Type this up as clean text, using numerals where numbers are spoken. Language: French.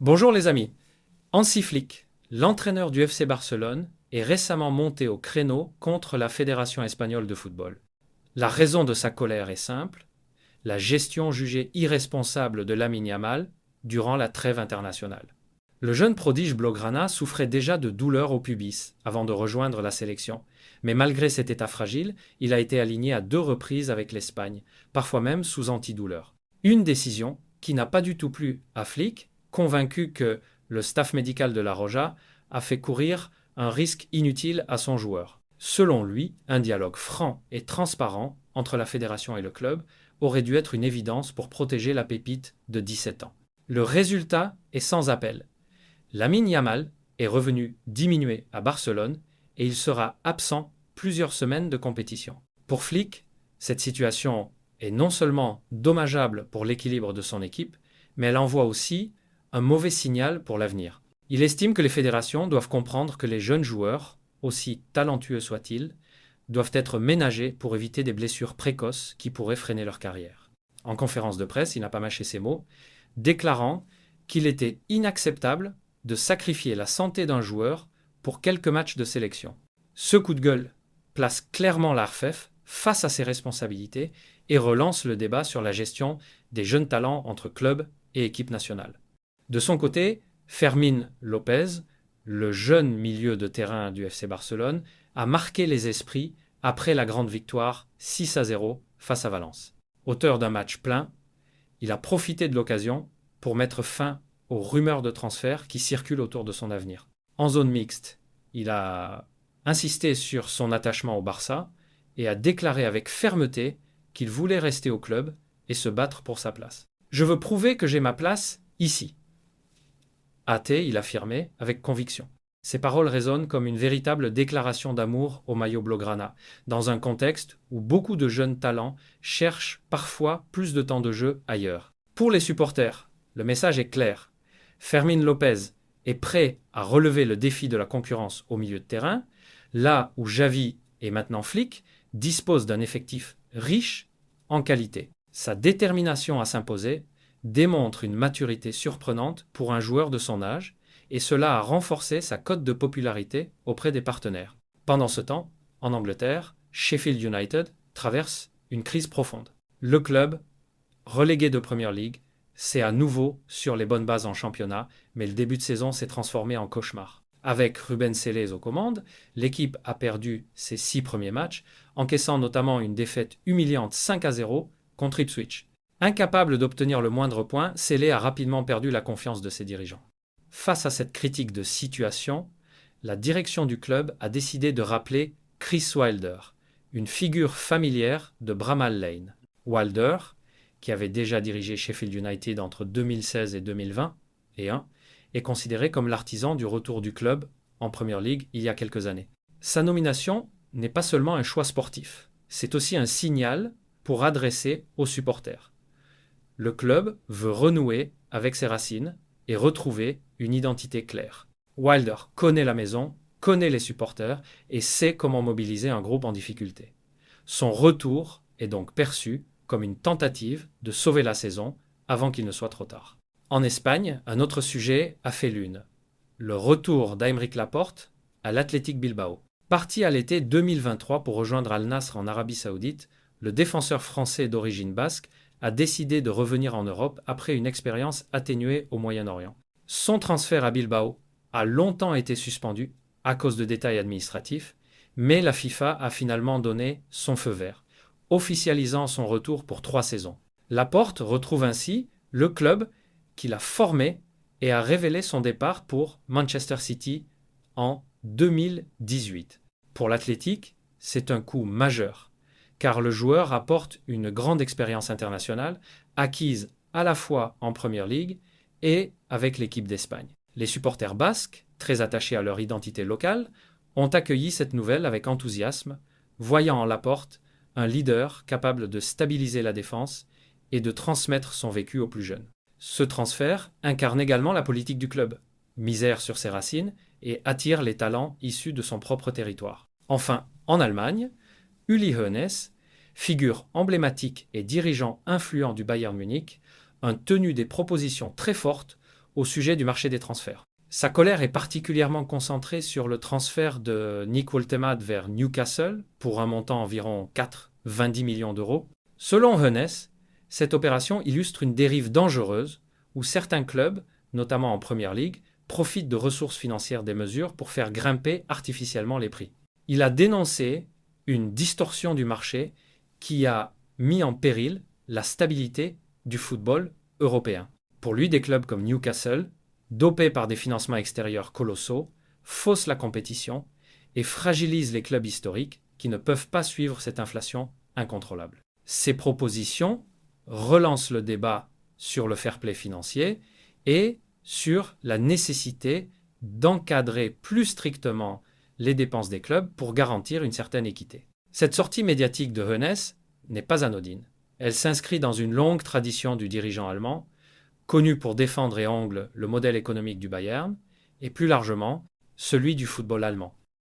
Bonjour les amis. Hansi Flick, l'entraîneur du FC Barcelone, est récemment monté au créneau contre la Fédération espagnole de football. La raison de sa colère est simple, la gestion jugée irresponsable de Lamine Yamal durant la trêve internationale. Le jeune prodige blaugrana souffrait déjà de douleurs au pubis avant de rejoindre la sélection, mais malgré cet état fragile, il a été aligné à 2 reprises avec l'Espagne, parfois même sous antidouleur. Une décision qui n'a pas du tout plu à Flick, convaincu que le staff médical de la Roja a fait courir un risque inutile à son joueur. Selon lui, un dialogue franc et transparent entre la fédération et le club aurait dû être une évidence pour protéger la pépite de 17 ans. Le résultat est sans appel. Lamine Yamal est revenu diminué à Barcelone et il sera absent plusieurs semaines de compétition. Pour Flick, cette situation est non seulement dommageable pour l'équilibre de son équipe, mais elle envoie aussi un mauvais signal pour l'avenir. Il estime que les fédérations doivent comprendre que les jeunes joueurs, aussi talentueux soient-ils, doivent être ménagés pour éviter des blessures précoces qui pourraient freiner leur carrière. En conférence de presse, il n'a pas mâché ses mots, déclarant qu'il était inacceptable de sacrifier la santé d'un joueur pour quelques matchs de sélection. Ce coup de gueule place clairement l'ARFEF face à ses responsabilités et relance le débat sur la gestion des jeunes talents entre clubs et équipe nationale. De son côté, Fermín López, le jeune milieu de terrain du FC Barcelone, a marqué les esprits après la grande victoire 6-0 face à Valence. Auteur d'un match plein, il a profité de l'occasion pour mettre fin aux rumeurs de transfert qui circulent autour de son avenir. En zone mixte, il a insisté sur son attachement au Barça et a déclaré avec fermeté qu'il voulait rester au club et se battre pour sa place. Je veux prouver que j'ai ma place ici, a-t-il il affirmait avec conviction. Ces paroles résonnent comme une véritable déclaration d'amour au maillot blaugrana, dans un contexte où beaucoup de jeunes talents cherchent parfois plus de temps de jeu ailleurs. Pour les supporters, le message est clair. Fermín López est prêt à relever le défi de la concurrence au milieu de terrain, là où Xavi et maintenant Flick disposent d'un effectif riche en qualité. Sa détermination à s'imposer démontre une maturité surprenante pour un joueur de son âge, et cela a renforcé sa cote de popularité auprès des partenaires. Pendant ce temps, en Angleterre, Sheffield United traverse une crise profonde. Le club, relégué de Premier League, c'est à nouveau sur les bonnes bases en championnat, mais le début de saison s'est transformé en cauchemar. Avec Ruben Selles aux commandes, l'équipe a perdu ses 6 premiers matchs, encaissant notamment une défaite humiliante 5-0 contre Ipswich. Incapable d'obtenir le moindre point, Selles a rapidement perdu la confiance de ses dirigeants. Face à cette critique de situation, la direction du club a décidé de rappeler Chris Wilder, une figure familière de Bramall Lane. Wilder, qui avait déjà dirigé Sheffield United entre 2016 et 2020, est considéré comme l'artisan du retour du club en Premier League il y a quelques années. Sa nomination n'est pas seulement un choix sportif, c'est aussi un signal pour adresser aux supporters. Le club veut renouer avec ses racines et retrouver une identité claire. Wilder connaît la maison, connaît les supporters et sait comment mobiliser un groupe en difficulté. Son retour est donc perçu comme une tentative de sauver la saison avant qu'il ne soit trop tard. En Espagne, un autre sujet a fait l'une. Le retour d'Aymeric Laporte à l'Athletic Bilbao. Parti à l'été 2023 pour rejoindre Al Nasr en Arabie Saoudite, le défenseur français d'origine basque a décidé de revenir en Europe après une expérience atténuée au Moyen-Orient. Son transfert à Bilbao a longtemps été suspendu à cause de détails administratifs, mais la FIFA a finalement donné son feu vert, officialisant son retour pour 3 saisons. Laporte retrouve ainsi le club qu'il a formé et a révélé son départ pour Manchester City en 2018. Pour l'Athletic, c'est un coup majeur, car le joueur apporte une grande expérience internationale, acquise à la fois en Premier League et avec l'équipe d'Espagne. Les supporters basques, très attachés à leur identité locale, ont accueilli cette nouvelle avec enthousiasme, voyant en Laporte un leader capable de stabiliser la défense et de transmettre son vécu aux plus jeunes. Ce transfert incarne également la politique du club, misère sur ses racines et attire les talents issus de son propre territoire. Enfin, en Allemagne, Uli Hoeneß, figure emblématique et dirigeant influent du Bayern Munich, a tenu des propositions très fortes au sujet du marché des transferts. Sa colère est particulièrement concentrée sur le transfert de Nick Woltemade vers Newcastle pour un montant environ 4,20 millions d'euros. Selon Hoeneß, cette opération illustre une dérive dangereuse où certains clubs, notamment en Premier League, profitent de ressources financières des mesures pour faire grimper artificiellement les prix. Il a dénoncé une distorsion du marché qui a mis en péril la stabilité du football européen. Pour lui, des clubs comme Newcastle, dopés par des financements extérieurs colossaux, faussent la compétition et fragilisent les clubs historiques qui ne peuvent pas suivre cette inflation incontrôlable. Ces propositions relancent le débat sur le fair play financier et sur la nécessité d'encadrer plus strictement les dépenses des clubs pour garantir une certaine équité. Cette sortie médiatique de Hoeneß n'est pas anodine. Elle s'inscrit dans une longue tradition du dirigeant allemand, connu pour défendre et ongle le modèle économique du Bayern, et plus largement celui du football allemand.